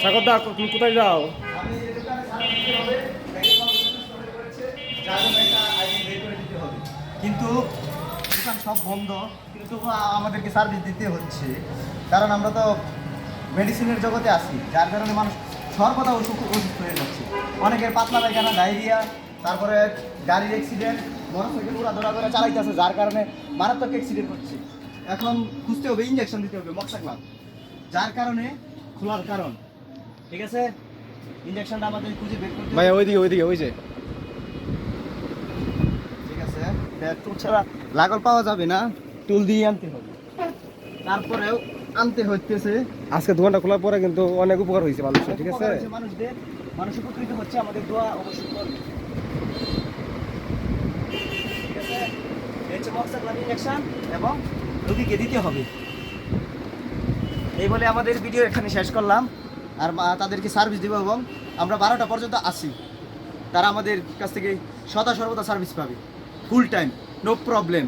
সাগর দা তুমি কোথায় যাও? আমি এই দোকানে সার্ভিস দিতে হবে, একজন মানুষ সুস্থ হয়ে পড়েছে, যার জন্য একটা আইডি বের করে দিতে হবে। কিন্তু দোকান সব বন্ধ, কিন্তু তবুও আমাদেরকে সার্ভিস দিতে হচ্ছে, কারণ আমরা তো মেডিসিনের জগতে আছি, যার কারণে মানুষ সর্বদা অসুস্থ হয়ে যাচ্ছে। অনেকের পাতলা পায়খানা, ডায়রিয়া, তারপরে গাড়ির অ্যাক্সিডেন্ট, মোটরসাইকেল পুরা দৌড়া দৌড়া চালাইতেছে, যার কারণে মারাত্মক অ্যাক্সিডেন্ট হচ্ছে। এখন খুঁজতে হবে, ইঞ্জেকশন দিতে হবে মক্সাক্লাম, যার কারণে খোলার কারণ। ঠিক আছে, ইঞ্জেকশনটা আমাদের খুঁজে বের করতে ভাই হবে। ওইদিকে ওই যে ঠিক আছে, টুল ছাড়া লাগল পাওয়া যাবে না, টুল দিয়ে আনতে হবে। তারপরেও আনতে হচ্ছে। আজকে দোকানটা খোলার পরে কিন্তু অনেক উপকার হয়েছে মানুষের, ঠিক আছে? মানুষদের, মানুষ উপকৃত হচ্ছে, আমাদের দোয়া অবশ্যই করবে। ঠিক আছে, এই হচ্ছে মক্সাক্লাম ইঞ্জেকশন এবং রোগীকে দিতে হবে। এই বলে আমাদের ভিডিও এখানে শেষ করলাম। আর তাদেরকে সার্ভিস দেবো এবং আমরা 12টা পর্যন্ত আসি, তারা আমাদের কাছ থেকে সদা সর্বদা সার্ভিস পাবে, ফুল টাইম, নো প্রবলেম।